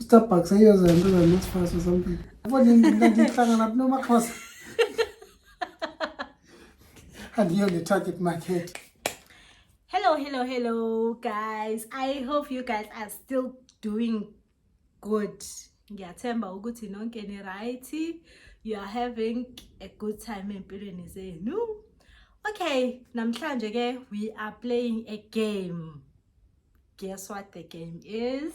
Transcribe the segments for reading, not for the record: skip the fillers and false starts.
Starbucks ayoza into nesifase or something. Ndihlangana noMaxhosa. And you're the target market. Hello guys. I hope you guys are still doing good. Ngiyathemba ukuthi nonke ni right. You are having a good time empilweni zenu. Okay, namhlanje ke we are playing a game. Guess what the game is?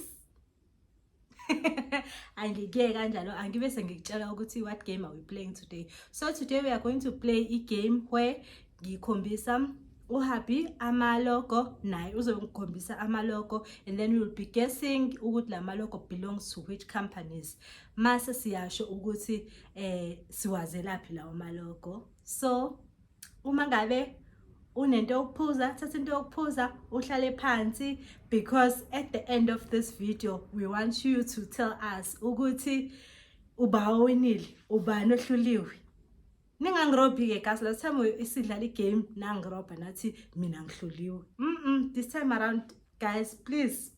Angike kanjalo angibe sengikutshela ukuthi what game are we playing today. So today we are going to play a game where ngikhombisa uhappy amalogo naye uzongikhombisa amalogo, and then we will be guessing ukuthi la malogo belongs to which companies. Mase siyasho ukuthi siwazelaphi lawo malogo. So uma ngabe unento yokuphuza, thatha into yokuphuza, uhlale phansi, because at the end of this video we want you to tell us ukuthi uba winile, ubani ohluliwe. Ningangirobi ke guys, last time isidlala igame nangiroba nathi mina ngihluliwe. This time around guys, please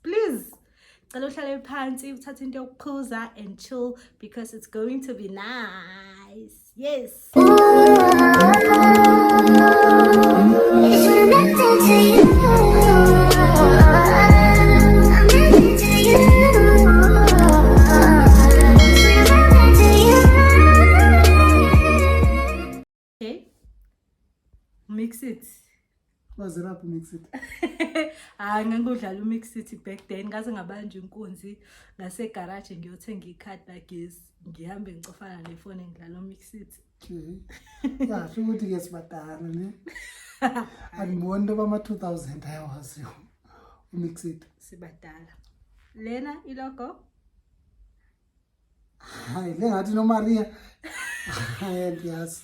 cela uhlale phansi, uthathe into yokuphuza and chill, because it's going to be nice. Yes. Mix it. Was it up mix it? Ngangudlala umix it back then, ngaze ngabanje inkunzi ngase garage ngiyothenga ikhadi lagesi, ngihambe ngicofana nefone ngidlala umix it. Okay. Yeah, ukuthi ke sibadala ne. Andiboni into bama 2000 ayawaziyo. Umix it. Sibadala. Lena ilogo? Hayi, lengathi no Maria. Hayi ndiyazi.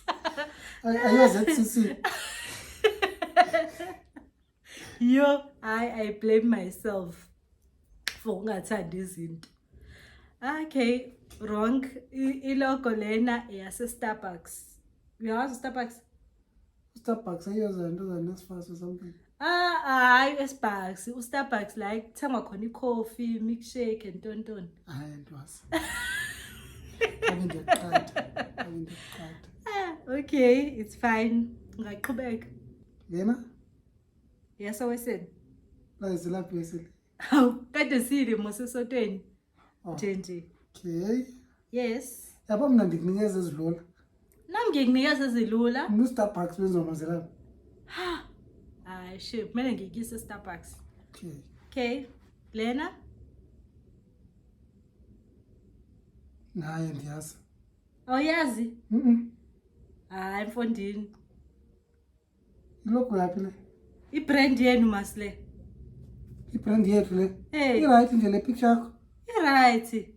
Ayoze ZCC. Yo, I blame myself for ungathandi izinto. Okay, wrong. Ilogo lena yase Starbucks. Uyazi Starbucks? Starbucks ayoza into nesifase or something. Hayi Starbucks. Starbucks like thengwa khona coffee, milkshake and tonton. Hayi ndiyazi. Ngiyaqhatha. Okay, it's fine. Ngaqhubeka. Lena? Yes, oweseni. La izilaphi weseli. Hawu, kade sile mosesotweni. Nje. Okay. Yes. Yabo mina ndikunikeza ezidlula. Nami ngikunikeza ezilula. Mu Starbucks benzomazelaphi. Shit, kumele ngikise Starbucks. Okay. Okay. Lena? Hayi ndiyazi. Awuyazi? Hayi mfondini. Ilogo yaphi le? Ibrand yenu masle. Ibrand yethu le. Hey. I-right nje le picture yakho. I-right.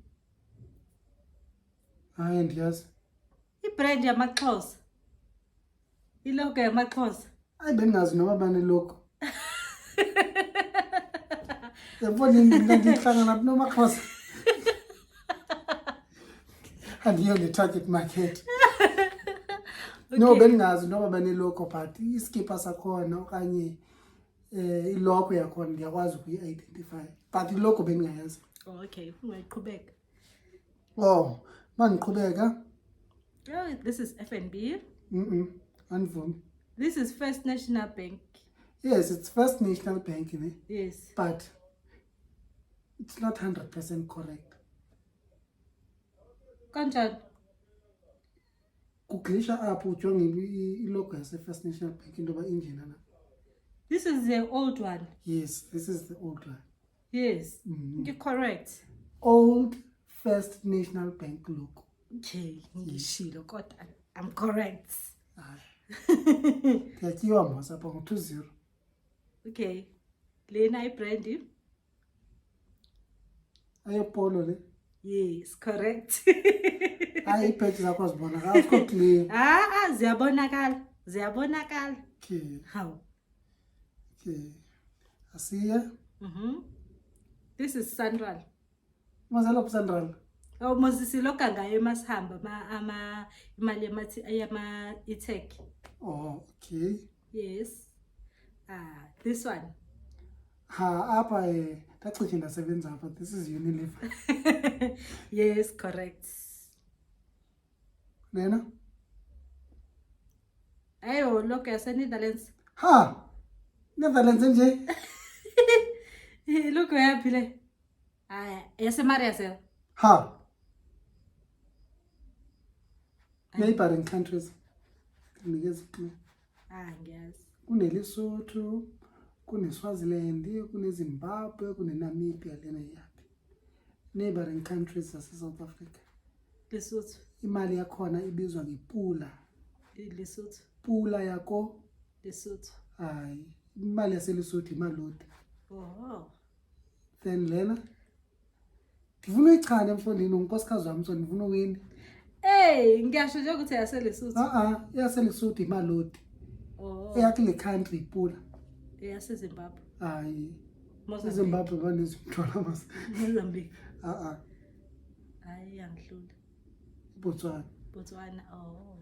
Hayi ndiyazi. Ibrand yamaXhosa. Ilogo yamaXhosa. Hayi bengazi noba banelogo. Yabona ndihlangana noMaxhosa. And you're the target market. Okay. No, bengazi noba banelogo, but iskipa sakhona okanye ilogo yakhona ngiyakwazi ukuyi-identify. But ilogo bengayazi. Okay, ungayiqhubeka. Oh, mangiqhubeka. Oh, this is FNB. Andivumi. This is First National Bank. Yes, it's First National Bank, ne? Yes. But it's not 100% correct. Kanjani? Kuglisha apho ujonge ilogo yase First National Bank into ba injena na. This is the old one. Yes, this is the old one. Yes. You're correct. Old First National Bank logo. Okay, ngishilo kodwa I'm correct. Kuyatyiwa mos apha ngo-2-0. Okay. Lena ibrand? Ayopolo le. Yes, correct. Hayi iphedi zakho zibonakala, azikho clear. Ziyabonakala. Okay. How? Okay. Asiya. This is Central. Mazalaphi Central? Oh, mosisiloka ngayo masihamba imali yama e-tech. Oh, okay. Yes. This one. Apha tachithe ndasebenza apha. This is Unilever. Yes, correct. Lena? Ayo, look, Netherlands. Ha! Netherlands nje? Look where phile. Yase-Mariazell. Ha! Neighboring countries. Nginikeza clue. Ngiyazi. KuneLesotho, kuneSwaziland, kuneZimbabwe, kuneNamibia lena yaphi. Neighboring countries zase-South Africa. Lesotho. Imali yakhona ibizwa ngepula. Lesotho. Pula yako? Lesotho. Hayi, imali yaseLesotho imalodi. Oh. Then lena? Ndifuna uyichana mfondini unkosikazi wami so ndifuna uwini. Hey, ngiyasho nje ukuthi yaseLesotho. YaseLesotho imalodi. Oh. Eyakule country ipula. Yasezimbabwe. Hayi. Mozambique. Zimbabwe banezimthola mas. Mozambique. Hayi yangihlula. Botswana. Oh.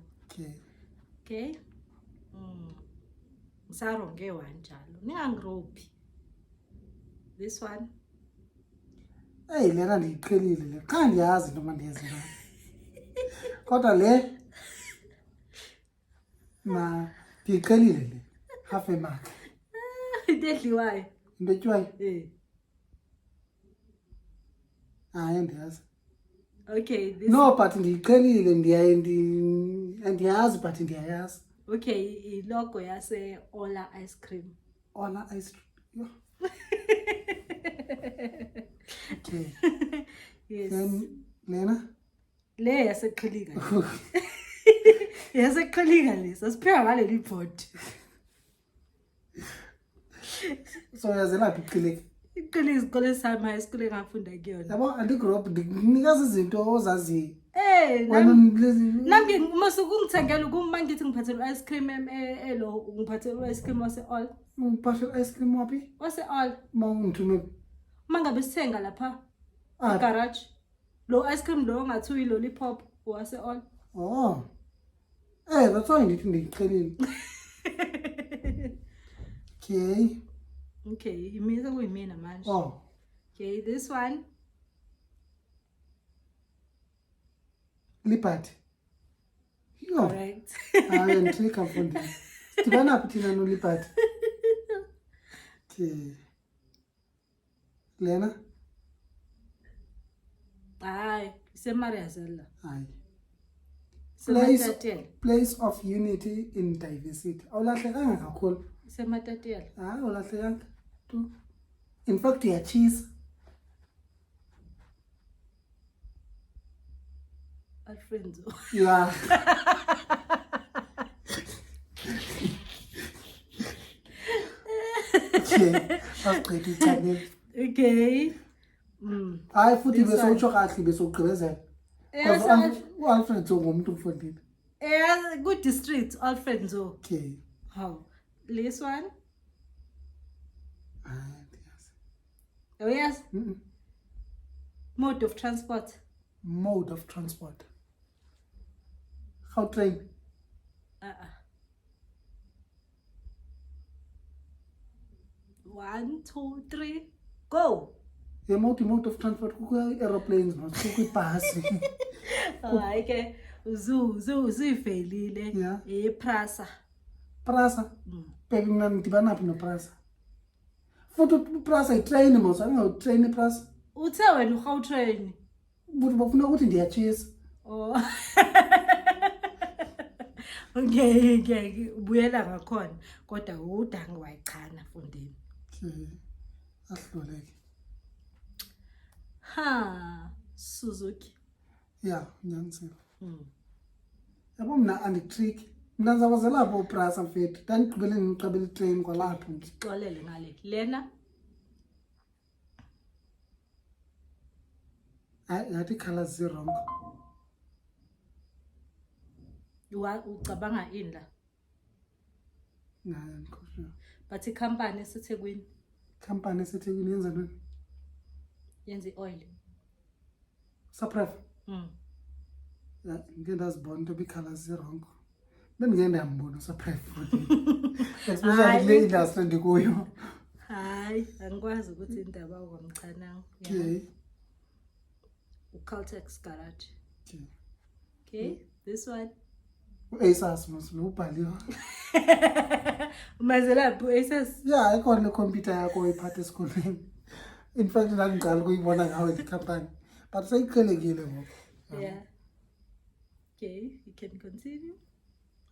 Okay. Ngisaronge one njalo. Ningangirobhi. This one. Hey, lena ndiyiqhelile le. Cha ndiyazi noma ndiyazi ngani. Kodwa le ndiyiqhelile le. Half a mark. Into edliwayo. Into etyiwayo? Ndiyazi. Okay, this. No, but ndiyiqhelile ndiyazi but ndiyayazi. Okay, ilogo yase Ola ice cream. Ola ice cream. Okay. Yes. Then Lena? Le yaseqhilika. Yaseqhilika lesa sipheka ngaleli board. So yazelaphi iqhilika? Iqhilika isikole sami isikole engafunda kuyona. Yabo andigrop ndikunikeza izinto ozaziyo. Nami masuku ngithengela ukuma ngithi ngiphathele ice cream elo ngiphathele ice cream wase all. Ngiphathele ice cream wapi? Wase all. Mangithume. Mangabe sithenga lapha. Garage. Lo ice cream lo ngathi uyi lollipop wase all. Oh. That's why ndithi ndiyiqhelile. Okay, imisa kuyimina manje. Oh. Okay, this one. Liberty. Correct. Ngitrika mfondini. Sidibana phi thina no Liberty? Okay. Lena? Hayi, iseMariazell la. Hayi. Sematatiyela. Place of unity in diversity. Awulahlekanga kakhulu. Sematatiyela. Awulahlekanga. In fact, uyachisa. Alfredo. Yeah. Okay. Asiqedwe ichaneli. Okay. Hayi futhi besowutsho kahle besogqibezela. U-Alfred Nzo ngumuntu mfondini. Good district, Alfred Nzo. Okay. How? This one? Yes. Oh yes. Mode of transport. Mode of transport. How train? 1, 2, 3, go. The mode of transport kukho aeroplanes kukho ibhasi. Hayi ke uzivelile. Prasa. Prasa. Baby mina ndibana phi no Prasa. Futhi uPrasa itrain mos angatrain iPrasa. Uthe wena uGautrain. Buthi bafuna ukuthi ndiyachisa. Oh. Okay, ubuyela ngakhona kodwa udangi wayichana mfondini. Ahloleke. Suzuki. Yeah, nyanisela. Yabo mina anditrick. Mina ngizawazela lapho uPrasa mfethu. Ndandigqibele ngiqabela itrain kwalapho nje. Xolele ngale. Lena. Yathi colors wrong. Ucabanga ini la? Ngikho. But icompany eseThekwini. Company eseThekwini yenza ntoni? Yenza oil. Sapref. Ngike ndazibona into be-colors wrong. Bengike ndiyambona Sapref. Especially le industry ndikuyo. Hayi, angikwazi ukuthi indaba kwamchananga. Okay. uCaltex Garage. Okay. Okay, this one. U-ASUS mos lo ubhaliwe. Umazelaphi u-ASUS? Yeah, ikhona le computer yakho oyiphatha esikoleni. In fact ndangiqala ukuyibona ngawe le company. But seyiqhelekile ngoku. Yeah. Okay, you can continue.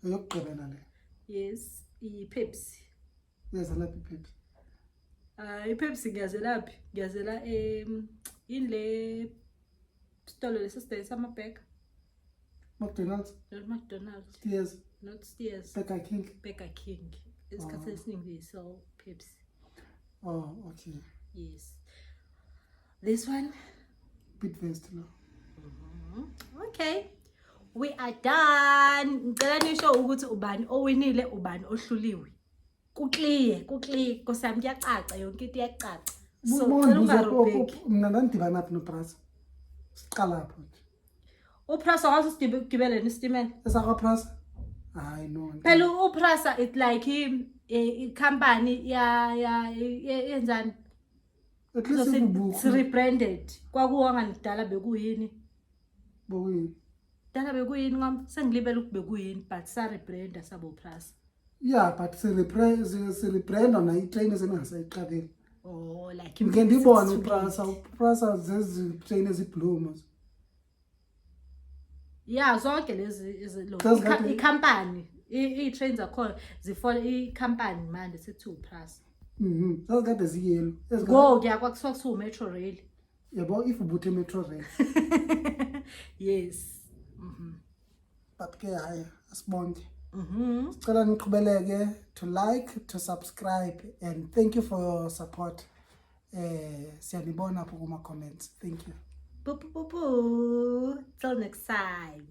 Uyokugqibela le. Yes, iPepsi. Uyazalaphi iPepsi? iPepsi ngiyazelaphi? Ngiyazela inle stolo lesisidayisa amabheka. McDonald's, Not McDonald's, Steers, not Steers, Burger King. Burger King. Isikhathi esiningi they sell Pepsi. Oh, okay. Yes. This one. Bidvest lo. Okay. We are done. Ngicela nisho ukuthi ubani owinile ubani ohluliwe. Kukliye kosami kuyacaca yonke into iyacaca. So ngicela ungarubheki. Mina ndandibana naphi noPrasa? Siqala lapho nje. uPrasa wazi sigibeleni istimela. EsakwaPrasa? Hayi no. Phela uPrasa it like i company yenzani? At least It's rebranded. Kwakuwanga ngidala bekuyini? Bokuyini? Dala bekuyini ngam sengilibela ukubekuyini but sa rebrand sabo Prasa. Yeah, but rebrand na itrain eseningasayiqabeli. Oh, like Ngike ndibone uPrasa zezi train eziblumas. Yeah, zonke lezi lo icompany i-trains akhona zifollow icompany manje sethi uPrasa. Sazikade ziyelo. Go kuyakuwa kusuka Metro Rail. Yabo if ubuthe Metro Rail. Yes. But ke hayi asibonke. Sicela niqhubeleke to like, to subscribe, and thank you for your support. Siyanibona pho kuma comments. Thank you. Boo. Till next time.